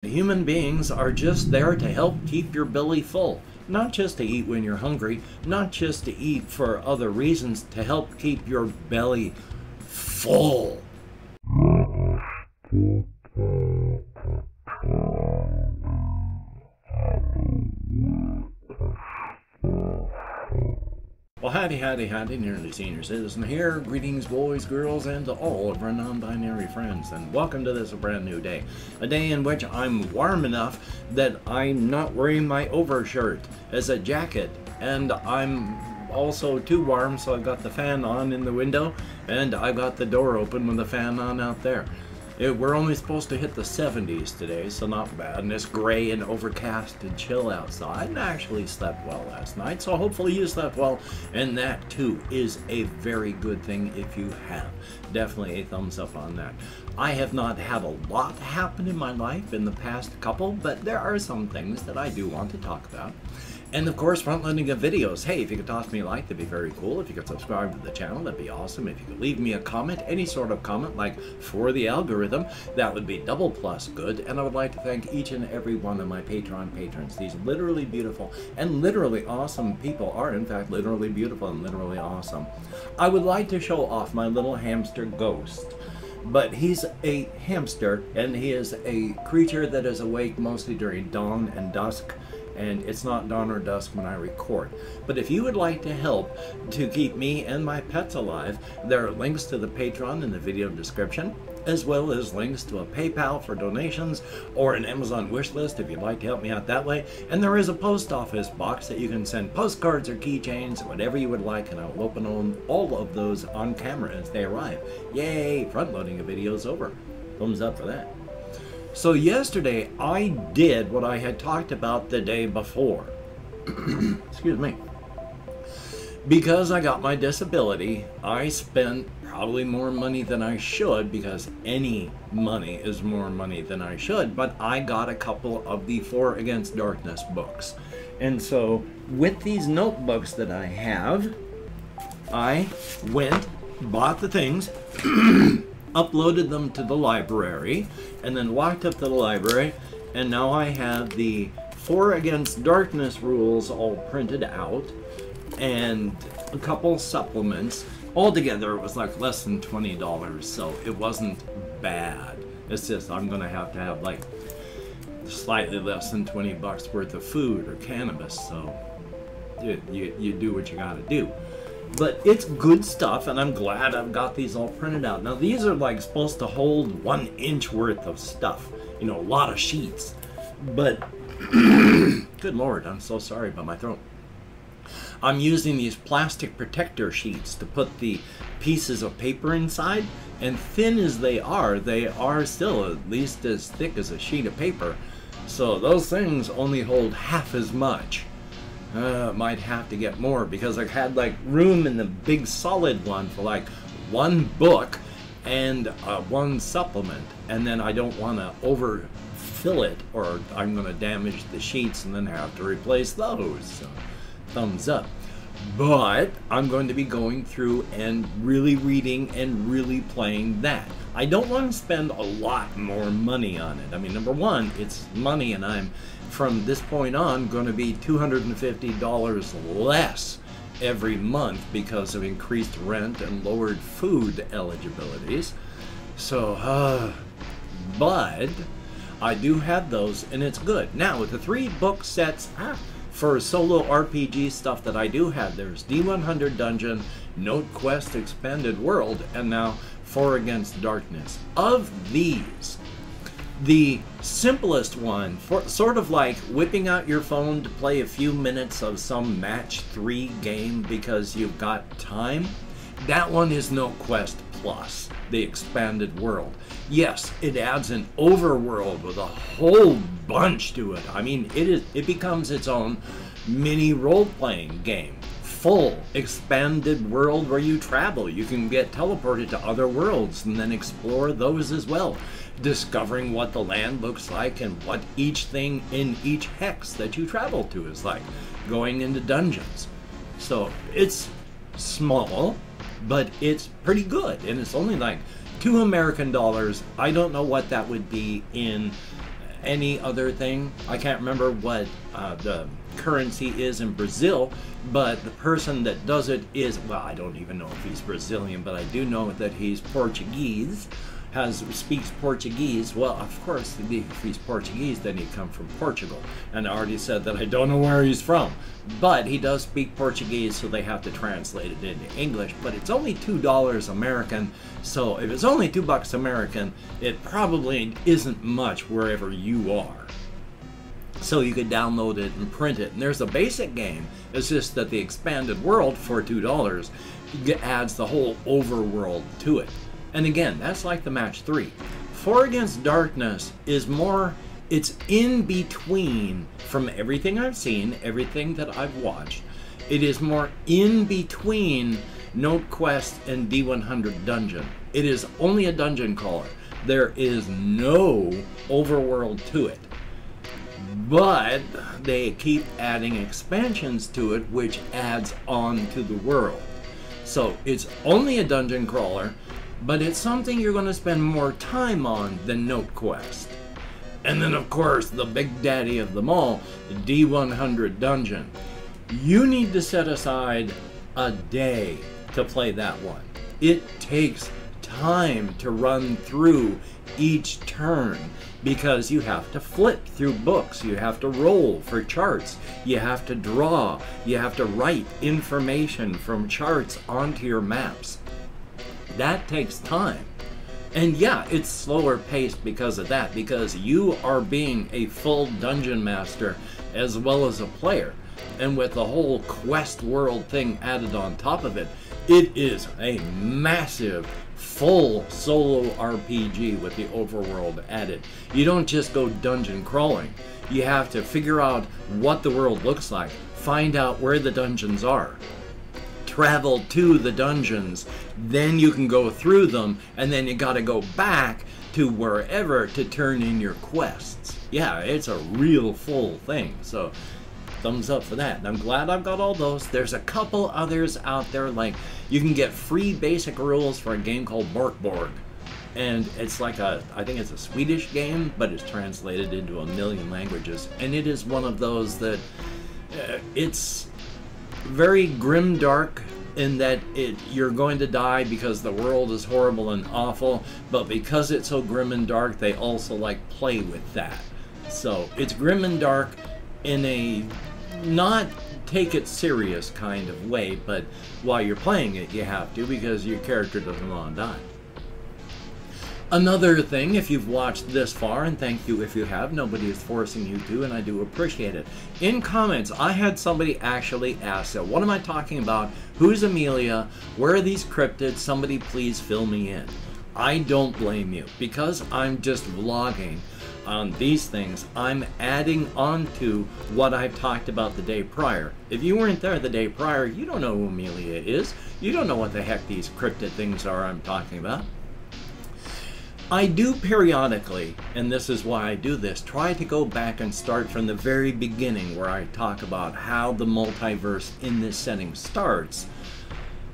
Human beings are just there to help keep your belly full. Not just to eat when you're hungry, not just to eat for other reasons, to help keep your belly full. Well, howdy, nearly senior citizen here. Greetings, boys, girls, and to all of our non-binary friends, and welcome to this brand new day. A day in which I'm warm enough that I'm not wearing my overshirt as a jacket, and I'm also too warm, so I've got the fan on in the window, and I've got the door open with the fan on out there. We're only supposed to hit the 70s today, so not bad, and it's gray and overcast and chill outside, and I actually slept well last night, so hopefully you slept well, and that too is a very good thing if you have. Definitely a thumbs up on that. I have not had a lot happen in my life in the past couple, but there are some things that I do want to talk about. And of course, front-loading of videos. Hey, if you could toss me a like, that'd be very cool. If you could subscribe to the channel, that'd be awesome. If you could leave me a comment, any sort of comment, like for the algorithm, that would be double plus good. And I would like to thank each and every one of my Patreon patrons. These literally beautiful and literally awesome people are, in fact, literally beautiful and literally awesome. I would like to show off my little hamster Ghost. But he's a hamster, and he is a creature that is awake mostly during dawn and dusk. And it's not dawn or dusk when I record. But if you would like to help to keep me and my pets alive, there are links to the Patreon in the video description, as well as links to a PayPal for donations or an Amazon wish list if you'd like to help me out that way. And there is a post office box that you can send postcards or keychains, whatever you would like, and I'll open all of those on camera as they arrive. Yay! Front loading a video is over. Thumbs up for that. So yesterday, I did what I had talked about the day before. Excuse me. Because I got my disability, I spent probably more money than I should, because any money is more money than I should, but I got a couple of the For Against Darkness books. And so, with these notebooks that I have, I went, bought the things, uploaded them to the library, and then walked up to the library, and now I have the For Against Darkness rules all printed out, and a couple supplements. Altogether, it was like less than $20, so it wasn't bad. It's just I'm gonna have like slightly less than 20 bucks worth of food or cannabis, so you do what you gotta do. But it's good stuff, and I'm glad I've got these all printed out. Now, these are like supposed to hold 1 inch worth of stuff. You know, a lot of sheets. But, good Lord, I'm so sorry about my throat. I'm using these plastic protector sheets to put the pieces of paper inside. And thin as they are still at least as thick as a sheet of paper. So those things only hold half as much. Might have to get more, because I had like room in the big solid one for like 1 book and 1 supplement, and then I don't want to overfill it or I'm going to damage the sheets and then have to replace those. So, thumbs up. But I'm going to be going through and really reading and really playing that. I don't want to spend a lot more money on it. I mean, number one, it's money, and I'm from this point on going to be $250 less every month because of increased rent and lowered food eligibilities. So, but I do have those, and it's good. Now, with the 3 book sets for solo RPG stuff that I do have, there's D100 Dungeon, Note Quest Expanded World, and now For Against Darkness. Of these, the simplest one, sort of like whipping out your phone to play a few minutes of some match 3 game because you've got time, that one is Note Quest Plus, the Expanded World. Yes, it adds an overworld with a whole bunch to it. I mean, it becomes its own mini role-playing game. Full expanded world where you travel. You can get teleported to other worlds and then explore those as well, discovering what the land looks like and what each thing in each hex that you travel to is like, going into dungeons. So it's small, but it's pretty good, and it's only like $2 American. I don't know what that would be in any other thing. I can't remember what the currency is in Brazil, but the person that does it is, well, I don't even know if he's Brazilian, but I do know that he's Portuguese, speaks Portuguese. Well, of course, if he's Portuguese, then he'd come from Portugal. And I already said that I don't know where he's from. But he does speak Portuguese, so they have to translate it into English. But it's only $2 American, so if it's only $2 American, it probably isn't much wherever you are. So you could download it and print it. And there's a basic game. It's just that the expanded world for $2 adds the whole overworld to it. And again, that's like the match 3. 4 Against Darkness is more, it's in between from everything I've seen, everything that I've watched. It is more in between Note Quest and D100 Dungeon. It is only a dungeon crawler. There is no overworld to it. But they keep adding expansions to it, which adds on to the world. So it's only a dungeon crawler, but it's something you're going to spend more time on than Note Quest. And then, of course, the big daddy of them all, the D100 Dungeon. You need to set aside a day to play that one. It takes time to run through each turn because you have to flip through books, you have to roll for charts, you have to draw, you have to write information from charts onto your maps. That takes time. And yeah, it's slower paced because of that, because you are being a full dungeon master as well as a player. And with the whole quest world thing added on top of it, it is a massive full solo RPG with the overworld added. You don't just go dungeon crawling. You have to figure out what the world looks like, find out where the dungeons are, travel to the dungeons, then you can go through them, and then you gotta go back to wherever to turn in your quests. Yeah, it's a real full thing, so thumbs up for that. And I'm glad I've got all those. There's a couple others out there, like you can get free basic rules for a game called Borkborg. And it's like I think it's a Swedish game, but it's translated into a million languages. And it is one of those that it's very grim-dark in that you're going to die because the world is horrible and awful, but because it's so grim and dark, they also like play with that. So it's grim and dark in a not take it serious kind of way, but while you're playing it, you have to, because your character doesn't want to die. Another thing, if you've watched this far, and thank you if you have, nobody is forcing you to, and I do appreciate it. In comments, I had somebody actually ask, so what am I talking about? Who's Amelia? Where are these cryptids? Somebody please fill me in. I don't blame you, because I'm just vlogging on these things. I'm adding on to what I've talked about the day prior. If you weren't there the day prior, you don't know who Amelia is. You don't know what the heck these cryptid things are I'm talking about. I do periodically, and this is why I do this, try to go back and start from the very beginning where I talk about how the multiverse in this setting starts.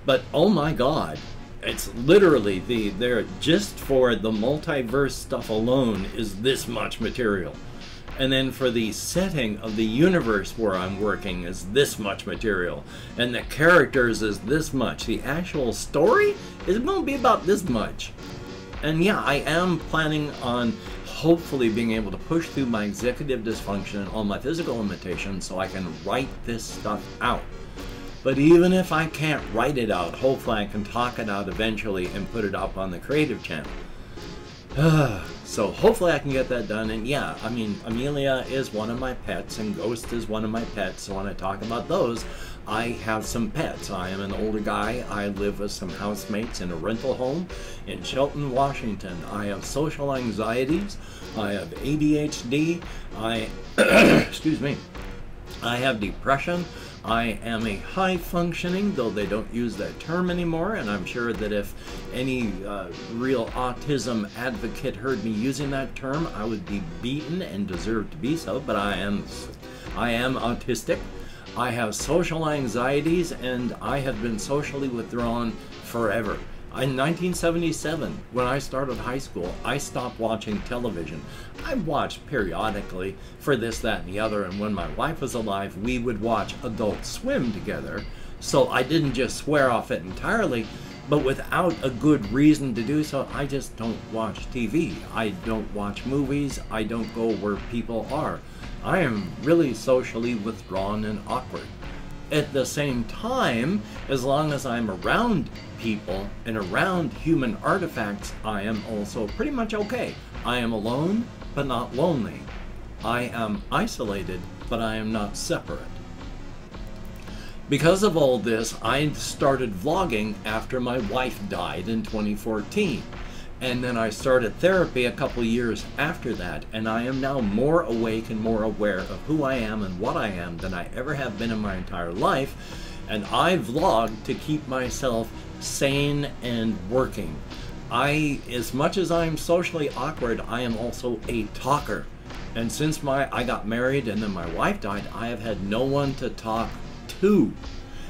But oh my god, it's literally just for the multiverse stuff alone is this much material. And then for the setting of the universe where I'm working is this much material. And the characters is this much. The actual story is going to be about this much. And yeah, I am planning on hopefully being able to push through my executive dysfunction and all my physical limitations so I can write this stuff out. But even if I can't write it out, hopefully I can talk it out eventually and put it up on the creative channel. So hopefully I can get that done. And yeah, I mean, Amelia is one of my pets and Ghost is one of my pets. So when I talk about those, I have some pets. I am an older guy. I live with some housemates in a rental home in Shelton, Washington. I have social anxieties. I have ADHD. Excuse me. I have depression. I am a high functioning, though they don't use that term anymore, and I'm sure that if any real autism advocate heard me using that term, I would be beaten and deserve to be so, but I am autistic. I have social anxieties, and I have been socially withdrawn forever. In 1977, when I started high school, I stopped watching television. I watched periodically for this, that, and the other, and when my wife was alive, we would watch Adult Swim together. So I didn't just swear off it entirely, but without a good reason to do so, I just don't watch TV. I don't watch movies. I don't go where people are. I am really socially withdrawn and awkward. At the same time, as long as I'm around people and around human artifacts, I am also pretty much okay. I am alone, but not lonely. I am isolated, but I am not separate. Because of all this, I started vlogging after my wife died in 2014. And then I started therapy a couple years after that, and I am now more awake and more aware of who I am and what I am than I ever have been in my entire life. And I vlog to keep myself sane and working. As much as I'm socially awkward, I am also a talker. And since I got married and then my wife died, I have had no one to talk to.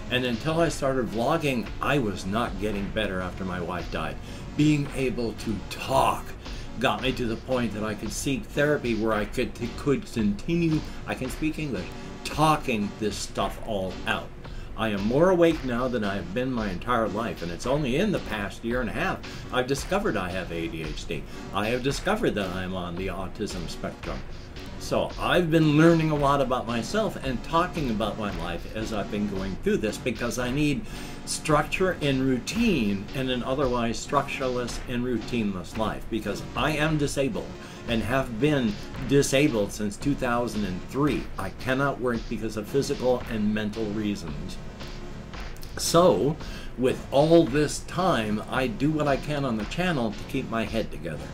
And until I started vlogging, I was not getting better after my wife died. Being able to talk got me to the point that I could seek therapy where I could continue, I can speak English, talking this stuff all out. I am more awake now than I have been my entire life, and it's only in the past year and a half I've discovered I have ADHD. I have discovered that I'm on the autism spectrum. So I've been learning a lot about myself and talking about my life as I've been going through this, because I need structure and routine in an otherwise structureless and routineless life, because I am disabled and have been disabled since 2003. I cannot work because of physical and mental reasons. So with all this time, I do what I can on the channel to keep my head together.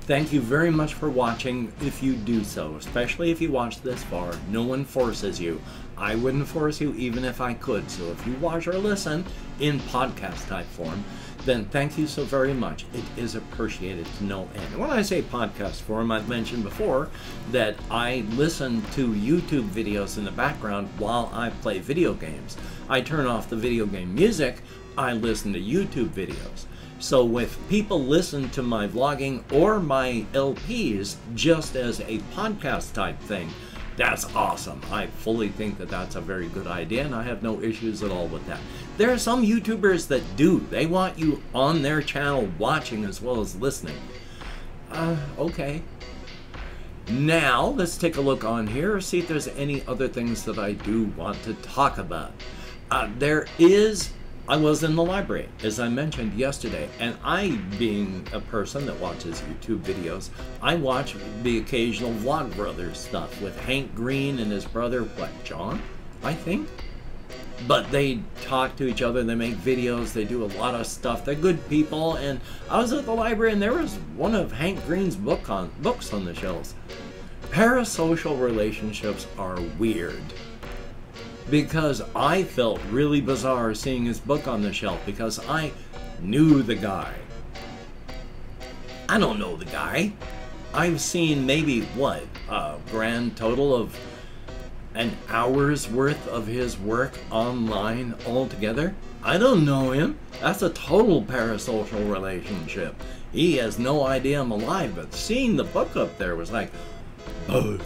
Thank you very much for watching if you do so, especially if you watch this far. No one forces you. I wouldn't force you even if I could. So if you watch or listen in podcast type form, then thank you so very much. It is appreciated to no end. When I say podcast form, I've mentioned before that I listen to YouTube videos in the background while I play video games. I turn off the video game music, I listen to YouTube videos. So if people listen to my vlogging or my LPs just as a podcast type thing, that's awesome. I fully think that that's a very good idea, and I have no issues at all with that. There are some YouTubers that do. They want you on their channel watching as well as listening. Okay. Now, let's take a look on here, see if there's any other things that I do want to talk about. I was in the library, as I mentioned yesterday, and I, being a person that watches YouTube videos, I watch the occasional Vlogbrothers stuff with Hank Green and his brother, what, John, I think? But they talk to each other, they make videos, they do a lot of stuff, they're good people, and I was at the library and there was one of Hank Green's books on the shelves. Parasocial relationships are weird. Because I felt really bizarre seeing his book on the shelf, because I knew the guy. I don't know the guy. I've seen maybe, what, a grand total of an hour's worth of his work online altogether. I don't know him. That's a total parasocial relationship. He has no idea I'm alive, but seeing the book up there was like, oh.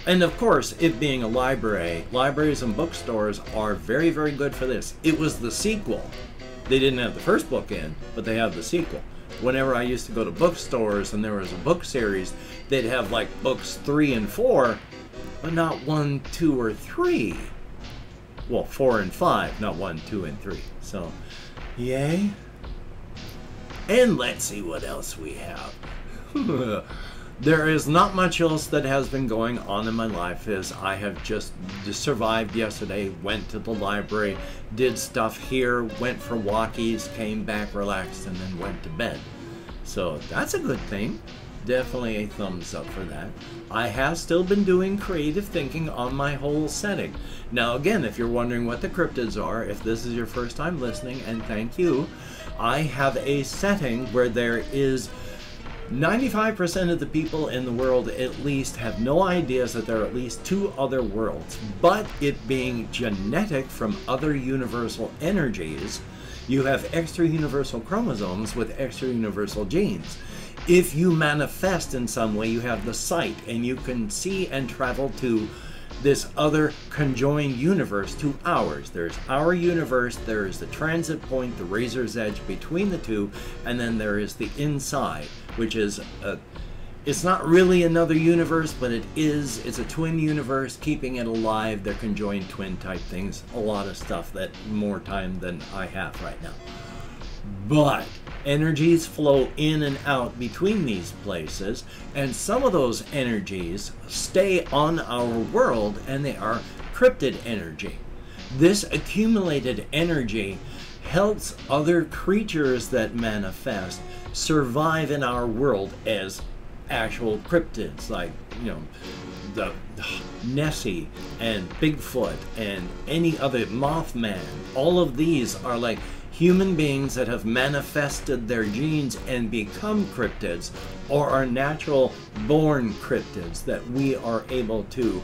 And of course, it being a library, libraries and bookstores are very, very good for this. It was the sequel. They didn't have the first book in, but they have the sequel. Whenever I used to go to bookstores and there was a book series, they'd have like books 3 and 4, but not 1, 2, or 3. Well, 4 and 5, not 1, 2, and 3. So, yay. And let's see what else we have. There is not much else that has been going on in my life, as I have just survived yesterday, went to the library, did stuff here, went for walkies, came back, relaxed, and then went to bed. So that's a good thing. Definitely a thumbs up for that. I have still been doing creative thinking on my whole setting. Now again, if you're wondering what the cryptids are, if this is your first time listening, and thank you, I have a setting where there is 95% of the people in the world at least have no ideas that there are at least 2 other worlds, but it being genetic from other universal energies, You have extra universal chromosomes with extra universal genes. If you manifest in some way, you have the sight, and you can see and travel to this other conjoined universe to ours. There's our universe, there is the transit point, the razor's edge between the two, and then there is the inside, which is it's not really another universe, but it's a twin universe, keeping it alive. They're conjoined twin type things. A lot of stuff that more time than I have right now. But energies flow in and out between these places, and some of those energies stay on our world, and they are cryptid energy. This accumulated energy helps other creatures that manifest survive in our world as actual cryptids, like, you know, the Nessie and Bigfoot and any other, Mothman. All of these are like human beings that have manifested their genes and become cryptids, or are natural born cryptids that we are able to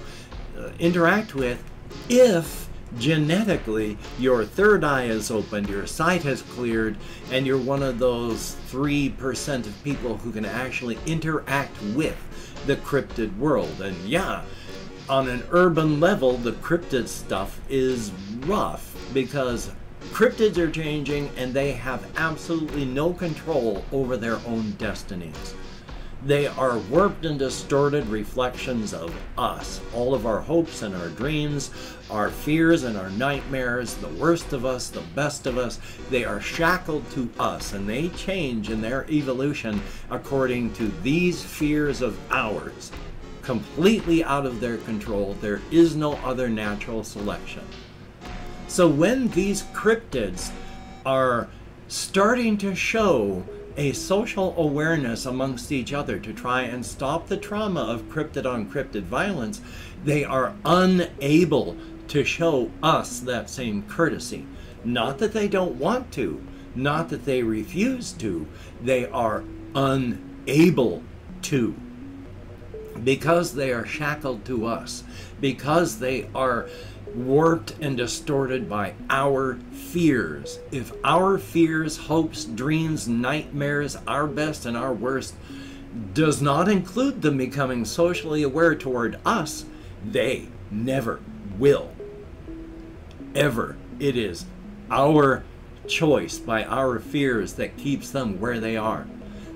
interact with if genetically your third eye is opened, your sight has cleared, and you're one of those 3% of people who can actually interact with the cryptid world. And yeah, on an urban level, the cryptid stuff is rough, because cryptids are changing and they have absolutely no control over their own destinies. They are warped and distorted reflections of us, all of our hopes and our dreams, our fears and our nightmares, the worst of us, the best of us. They are shackled to us, and they change in their evolution according to these fears of ours, completely out of their control. There is no other natural selection. So when these cryptids are starting to show a social awareness amongst each other to try and stop the trauma of cryptid on cryptid violence, they are unable to show us that same courtesy. Not that they don't want to, not that they refuse to, they are unable to. Because they are shackled to us, because they are warped and distorted by our fears. If our fears, hopes, dreams, nightmares, our best and our worst, does not include them becoming socially aware toward us, they never will. Ever. It is our choice by our fears that keeps them where they are.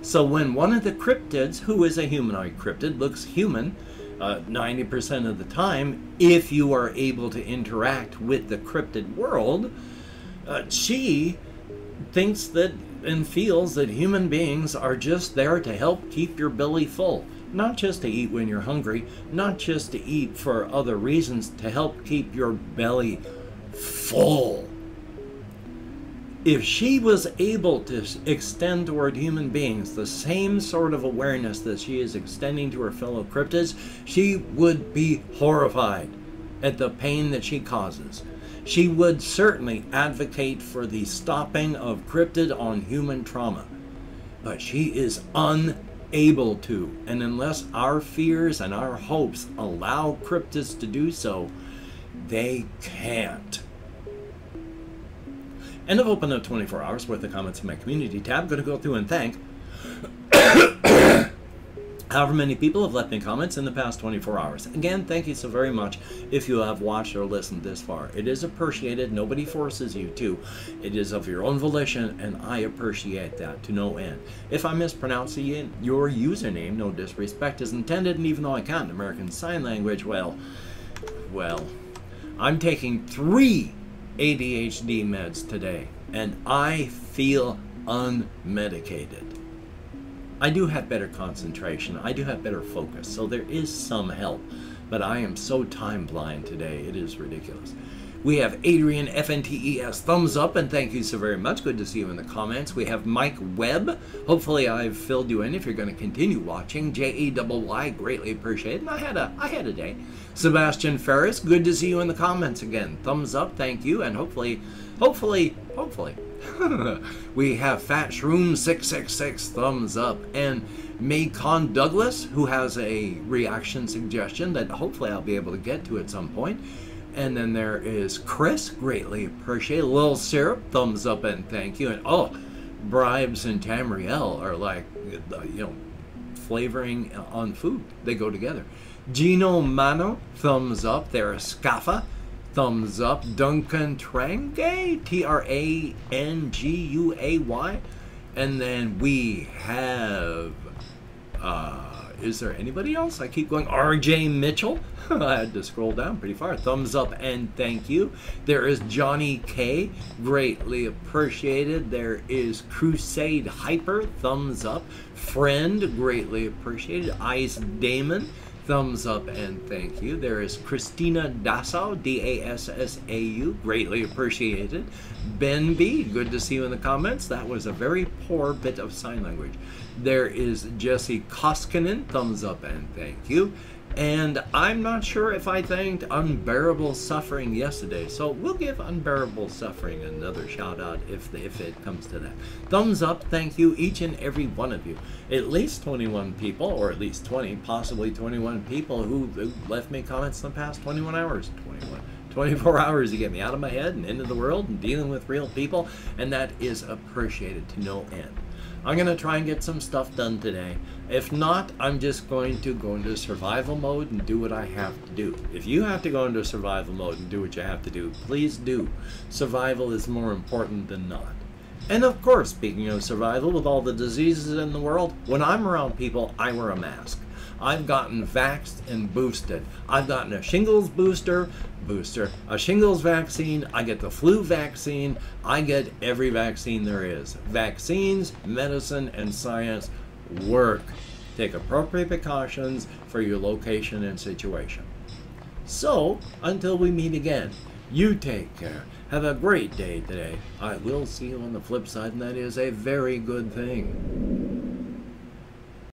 So when one of the cryptids, who is a humanoid cryptid, looks human, 90% of the time, if you are able to interact with the cryptid world, she thinks that and feels that human beings are just there to help keep your belly full. Not just to eat when you're hungry, not just to eat for other reasons, to help keep your belly full. If she was able to extend toward human beings the same sort of awareness that she is extending to her fellow cryptids, she would be horrified at the pain that she causes. She would certainly advocate for the stopping of cryptid on human trauma. But she is unable to, and unless our fears and our hopes allow cryptids to do so, they can't. And I've opened up 24 hours worth of comments in my community tab. I'm going to go through and thank however many people have left me comments in the past 24 hours. Again, thank you so very much if you have watched or listened this far. It is appreciated. Nobody forces you to. It is of your own volition, and I appreciate that to no end. If I mispronounce your username, no disrespect is intended, and even though I can't American Sign Language, well, I'm taking 3 ADHD meds today, and I feel unmedicated. I do have better concentration, I do have better focus, so there is some help, but I am so time blind today, it is ridiculous. We have Adrian FNTES, thumbs up, and thank you so very much. Good to see you in the comments. We have Mike Webb. Hopefully I've filled you in if you're going to continue watching. JEYY, greatly appreciated. And I had a day. Sebastian Ferris, good to see you in the comments again. Thumbs up, thank you, and hopefully. We have Fat Shroom 666, thumbs up, and Maycon Douglas, who has a reaction suggestion that hopefully I'll be able to get to at some point. And then there is Chris, greatly appreciated. Little Syrup, thumbs up and thank you. And oh, Bribes and Tamriel are like, flavoring on food. They go together. Gino Mano, thumbs up. There's Scaffa, thumbs up. Duncan Tranguay, Tranguay. And then we have, is there anybody else? I keep going. RJ Mitchell. I had to scroll down pretty far. Thumbs up and thank you. There is Johnny K. Greatly appreciated. There is Crusade Hyper. Thumbs up. Friend. Greatly appreciated. Ice Damon. Thumbs up and thank you. There is Christina Dassau. D-A-S-S-A-U. Greatly appreciated. Ben B. Good to see you in the comments. That was a very poor bit of sign language. There is Jesse Koskinen. Thumbs up and thank you. And I'm not sure if I thanked Unbearable Suffering yesterday, so we'll give Unbearable Suffering another shout out if it comes to that. Thumbs up, thank you, each and every one of you. At least 21 people, or at least 20, possibly 21 people who left me comments in the past 21 hours. 24 hours to get me out of my head and into the world and dealing with real people, and that is appreciated to no end. I'm going to try and get some stuff done today. If not, I'm just going to go into survival mode and do what I have to do. If you have to go into survival mode and do what you have to do, please do. Survival is more important than not. And of course, speaking of survival, with all the diseases in the world, when I'm around people, I wear a mask. I've gotten vaxxed and boosted. I've gotten a shingles booster, a shingles vaccine, I get the flu vaccine, I get every vaccine there is. Vaccines, medicine, and science work. Take appropriate precautions for your location and situation. So, until we meet again, you take care. Have a great day today. I will see you on the flip side, and that is a very good thing.